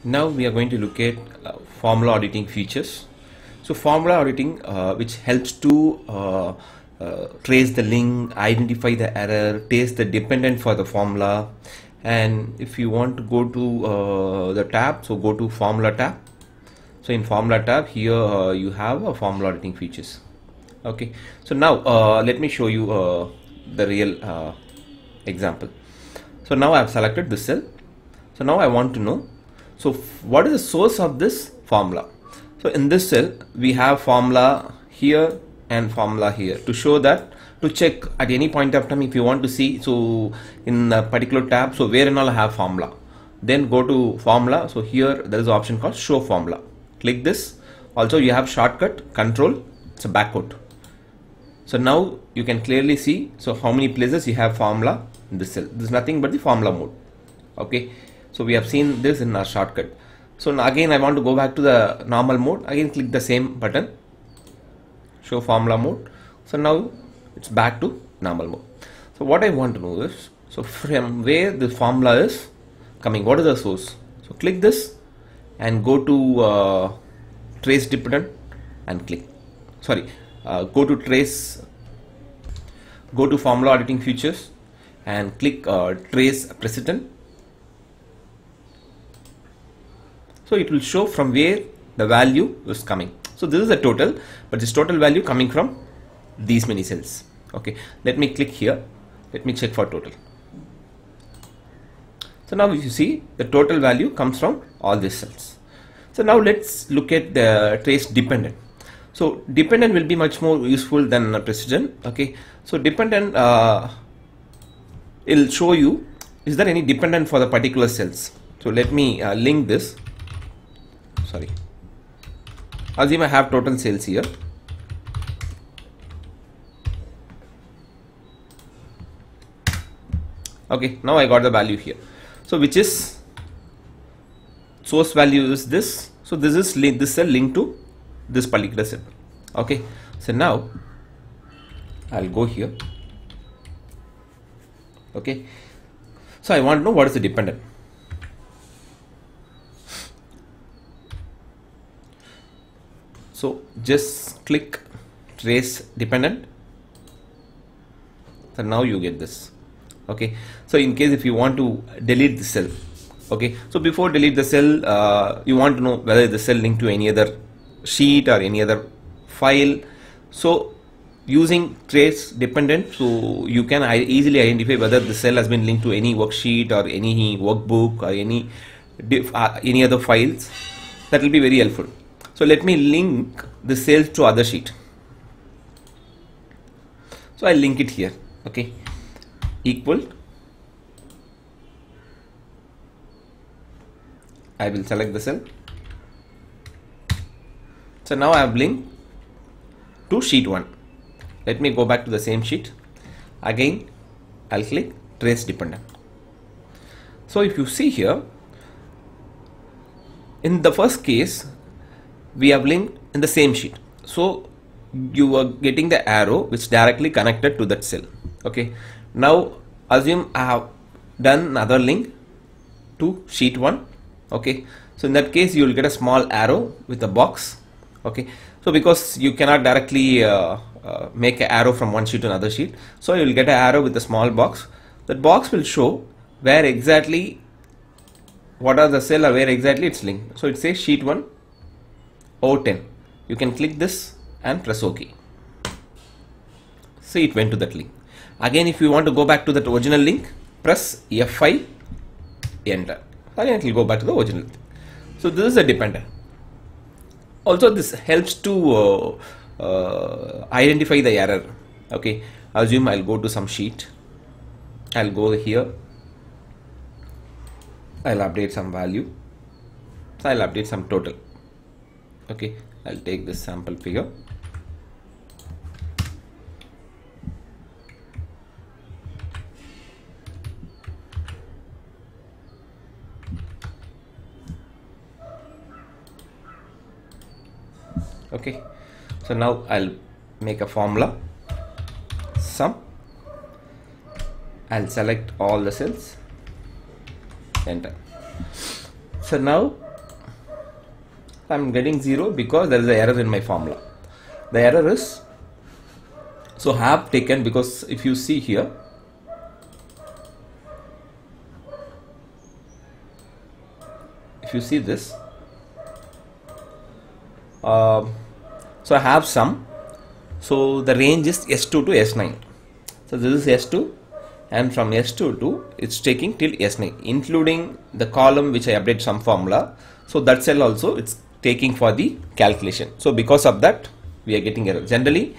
Now we are going to look at formula auditing features. So formula auditing which helps to trace the link, identify the error, trace the dependent for the formula, and if you want to go to the tab, so go to formula tab. So in formula tab here you have a formula auditing features. Okay, so now let me show you the real example. So now I have selected this cell. So now I want to know, so what is the source of this formula? So in this cell we have formula here and formula here to show that, to check at any point of time if you want to see, so in a particular tab, so where and all I have formula, then go to formula. So here there is an option called show formula. Click this. Also you have shortcut control, it's a backward. So now you can clearly see, so how many places you have formula in this cell. This is nothing but the formula mode. Okay, so we have seen this in our shortcut. So now again I want to go back to the normal mode. Again click the same button, show formula mode. So now it's back to normal mode. So what I want to know is, so from where the formula is coming, what is the source? So click this and go to trace dependent and click, go to trace, go to formula auditing features and click trace precedent. So it will show from where the value is coming. So this is the total, but this total value coming from these many cells. Okay, let me click here, let me check for total. So now if you see, the total value comes from all these cells. So now let's look at the trace dependent. So dependent will be much more useful than precedent. Okay, so dependent will show you, is there any dependent for the particular cells. So let me link this. Sorry, assume I have total cells here. Okay, now I got the value here. So which is source value is this. So this is this cell linked to this particular cell. Okay, so now I'll go here. Okay, so I want to know what is the dependent. So just click trace dependent. So now you get this. Okay, so in case if you want to delete the cell, okay, so before delete the cell, you want to know whether the cell linked to any other sheet or any other file. So using trace dependent, so you can easily identify whether the cell has been linked to any worksheet or any workbook or any other files. That will be very helpful. So let me link the cells to other sheet. So I link it here. Okay, equal, I will select the cell. So now I have linked to sheet 1. Let me go back to the same sheet. Again I'll click trace dependent. So if you see here, in the first case we have linked in the same sheet, so you are getting the arrow which directly connected to that cell. Okay, now assume I have done another link to sheet 1. Okay, so in that case you will get a small arrow with a box. Okay, so because you cannot directly make an arrow from one sheet to another sheet, so you will get an arrow with a small box. That box will show where exactly, what are the cell or where exactly it's linked. So it says sheet 1 O10. You can click this and press OK. See, it went to that link. Again, if you want to go back to that original link, press F5, enter. Again it will go back to the original link. So this is a dependent. Also this helps to identify the error. Okay, assume I'll go to some sheet, I'll go here, I'll update some value, so I'll update some total. Okay, I'll take this sample figure. Okay, so now I'll make a formula sum. I'll select all the cells, enter. So now I'm getting 0 because there is an error in my formula. The error is, so have taken, because if you see here, if you see this, so I have sum, so the range is S2 to S9. So this is S2, and from S2 to it's taking till S9, including the column which I update some formula. So that cell also it's taking for the calculation. So because of that we are getting error. Generally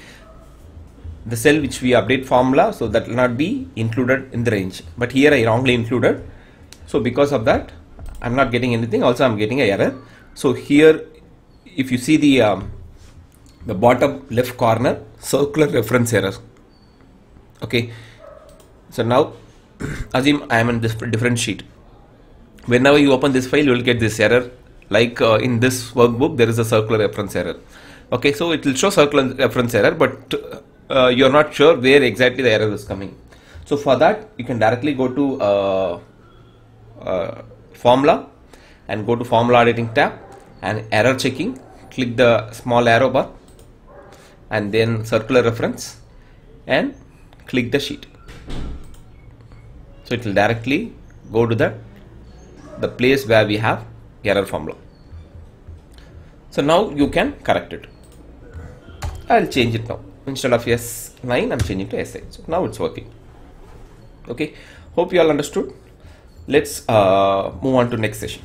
the cell which we update formula, so that will not be included in the range, but here I wrongly included. So because of that I'm not getting anything, also I'm getting an error. So here if you see the bottom left corner, circular reference error. Okay, so now assume I am in this different sheet. Whenever you open this file you will get this error, like in this workbook there is a circular reference error. Okay, so it will show circular reference error, but you are not sure where exactly the error is coming. So for that you can directly go to formula and go to formula auditing tab and error checking, click the small arrow bar and then circular reference and click the sheet. So it will directly go to the place where we have error formula. So now you can correct it. I'll change it now. Instead of S9 I'm changing to S8. So now it's working. Okay, hope you all understood. Let's move on to next session.